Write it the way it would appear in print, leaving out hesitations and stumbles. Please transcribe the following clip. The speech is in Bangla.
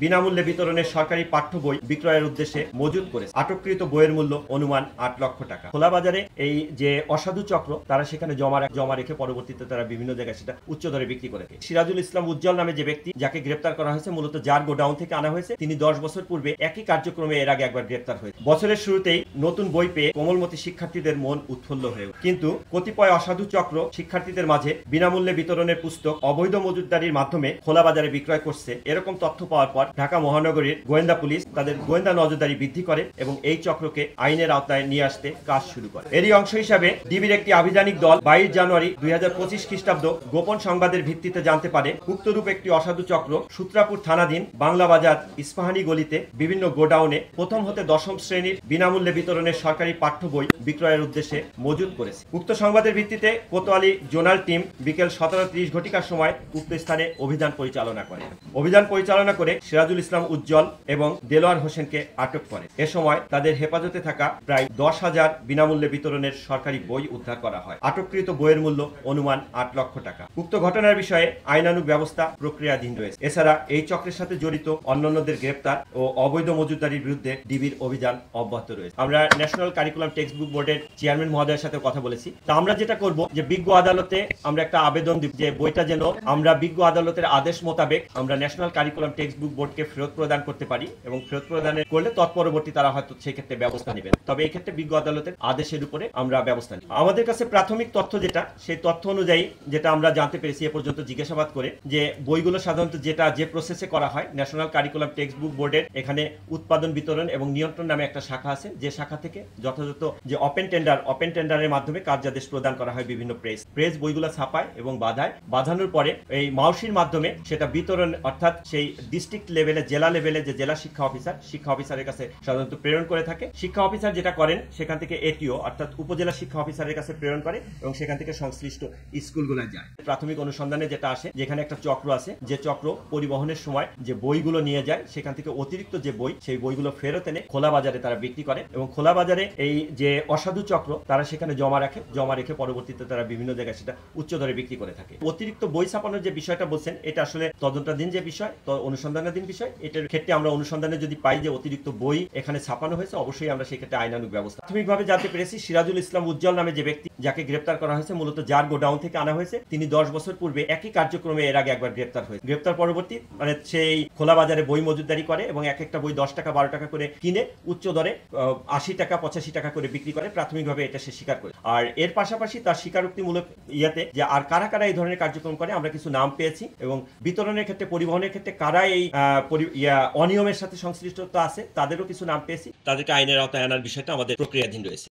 বিনামূল্যে বিতরণের সরকারি পাঠ্য বই বিক্রয়ের উদ্দেশ্যে মজুত করেছে। আটককৃত বইয়ের মূল্য অনুমান ৮ লক্ষ টাকা। খোলা বাজারে এই যে অসাধু চক্র তারা সেখানে জমা রেখে পরবর্তীতে তারা বিভিন্ন জায়গায় সেটা উচ্চ দরে বিক্রি করে। সিরাজুল ইসলাম উজ্জ্বল নামে যে ব্যক্তি যাকে গ্রেপ্তার করা হয়েছে মূলত যার গোডাউন থেকে আনা হয়েছে, তিনি 10 বছর পূর্বে একই কার্যক্রমে এর আগে একবার গ্রেপ্তার হয়েছে। বছরের শুরুতেই নতুন বই পেয়ে কোমলমতি শিক্ষার্থীদের মন উৎফুল্ল হয়ে ওঠে। কিন্তু কতিপয় অসাধু চক্র শিক্ষার্থীদের মাঝে বিনামূল্যে বিতরণের পুস্তক অবৈধ মজুতদারির মাধ্যমে খোলা বাজারে বিক্রয় করছে, এরকম তথ্য পাওয়ার পর ঢাকা মহানগরীর গোয়েন্দা পুলিশ তাদের গোয়েন্দা নজরদারি বৃদ্ধি করে এবং এই চক্রকে আইনের আওতায় নিয়ে আসতে কাজ শুরু করে। এরই অংশ হিসাবে ডিবির একটি আভিযানিক দল 22 জানুয়ারি 2025 খ্রিস্টাব্দ গোপন সংবাদের ভিত্তিতে জানতে পারে উক্তরূপ একটি অসাধু চক্র সূত্রাপুর থানাধীন বাংলা বাজার ইস্পাহানি গলিতে বিভিন্ন গোডাউনে প্রথম হতে 10ম শ্রেণীর বিনামূল্যে বিতরণের সরকারি পাঠ্য বই বিক্রয়ের উদ্দেশ্যে মজুত করেছে। উক্ত সংবাদের ভিত্তিতে কোতোয়ালি জোনাল টিম বিকেল 17:30 ঘটিকার সময় উক্ত স্থানে অভিযান পরিচালনা করে। অভিযান পরিচালনা করে সিরাজুল ইসলাম উজ্জ্বল এবং দেলোয়ার হোসেনকে আটক করে। এ সময় তাদের হেফাজতে থাকা প্রায় 10,000 বিনামূল্যে বিতরণের সরকারি বই উদ্ধার করা হয়। আটককৃত বইয়ের মূল্য অনুমান 8 লক্ষ টাকা। উক্ত ঘটনার বিষয়ে আইনানুগ ব্যবস্থা প্রক্রিয়াধীন রয়েছে। এছাড়া এই চক্রের সাথে জড়িত অন্যান্যদের গ্রেপ্তার ও অবৈধ মজুতদারির বিরুদ্ধে ডিবির অভিযান অব্যাহত রয়েছে। আমরা ন্যাশনাল কারিকুলাম টেক্সট বুক বোর্ডের চেয়ারম্যান মহোদয়ের সাথে কথা বলেছি। তা আমরা যেটা করব যে বিজ্ঞ আদালতে আমরা একটা আবেদন দিব যে বইটা যেন আমরা বিজ্ঞ আদালতের আদেশ মোতাবেক আমরা ন্যাশনাল কারিকুলাম টেক্সট বুক বোর্ডকে ফেরত প্রদান করতে পারি এবং ফেরত প্রদানের করলে তৎপরবর্তী তারা হয়তো সেই ক্ষেত্রে ব্যবস্থা নেবেন। তবে এই ক্ষেত্রে বিজ্ঞ আদালতের আদেশের উপরে আমরা ব্যবস্থা নিই। আমাদের কাছে প্রাথমিক তথ্য যেটা, সেই তথ্য অনুযায়ী যেটা আমরা জানতে পেরেছি এ পর্যন্ত জিজ্ঞাসাবাদ করে, যে বইগুলো সাধারণত যে প্রসেসে করা হয় ন্যাশনাল কারিকুলাম টেক্সট বুক বোর্ডের এখানে উৎপাদন বিতরণ এবং নিয়ন্ত্রণ নামে একটা শাখা আছে, যে শাখা থেকে যথাযথ যে ওপেন টেন্ডারের মাধ্যমে কার্যাদেশ প্রদান করা হয় বিভিন্ন প্রেস বইগুলো ছাপায় এবং বাঁধানোর পরে এই মাউসির মাধ্যমে সেটা বিতরণ অর্থাৎ সেই ডিস্ট্রিক্ট লেভেলে জেলা লেভেলে যে জেলা শিক্ষা অফিসারের কাছে সাধারণত প্রেরণ করে থাকে। শিক্ষা অফিসার যেটা করেন সেখান থেকে এটিও অর্থাৎ উপজেলা শিক্ষা অফিসারের কাছে প্রেরণ করে এবং সেখান থেকে সংশ্লিষ্ট স্কুলগুলো যায়। প্রাথমিক অনুসন্ধানে যেটা আসে যেখানে একটা চক্র আছে, যে চক্র পরিবহনের সময় যে বইগুলো নিয়ে যায় সেখান থেকে অতিরিক্ত যে বই সেই বইগুলো ফেরত এনে খোলা বাজারে তারা বিক্রি করে এবং খোলা বাজারে এই যে অসাধু চক্র তারা সেখানে জমা রেখে পরবর্তীতে তারা বিভিন্ন জায়গায় সেটা উচ্চ দরে বিক্রি করে থাকে। অতিরিক্ত বই ছাপানোর যে বিষয়টা বলছেন এটা আসলে তদন্তাধীন যে বিষয়, অনুসন্ধানাধীন বিষয়। এটার ক্ষেত্রে আমরা অনুসন্ধানে যদি পাই যে অতিরিক্ত বই এখানে ছাপানো হয়েছে অবশ্যই আমরা সেই ক্ষেত্রে আইনানুগ ব্যবস্থা। প্রাথমিকভাবে জানতে পেরেছি সিরাজুল ইসলাম উজ্জ্বল নামে যে ব্যক্তি যাকে গ্রেপ্তার করা হয়েছে মূলত যার গোডাউন থেকে আনা হয়েছে, তিনি 10 বছর পূর্বে একই কার্যক্রমে এর আগে একবার গ্রেপ্তার হয়েছে। গ্রেপ্তার পরবর্তী সেই খোলা বাজারে বই মজুতদারি করে এবং এক একটা বই 10 টাকা 12 টাকা করে কিনে উচ্চ দরে 80 টাকা 85 টাকা করে বিক্রি করে। প্রাথমিকভাবে এটা সে স্বীকার করে। আর এর পাশাপাশি তার স্বীকারোক্তিমূলক যে আর কারা এই ধরনের কার্যক্রম করে আমরা কিছু নাম পেয়েছি এবং বিতরণের ক্ষেত্রে পরিবহনের ক্ষেত্রে কারা এই অনিয়মের সাথে সংশ্লিষ্টতা আছে তাদেরও কিছু নাম পেয়েছি। তাদেরকে আইনের আওতায় আনার বিষয়টা আমাদের প্রক্রিয়াধীন রয়েছে।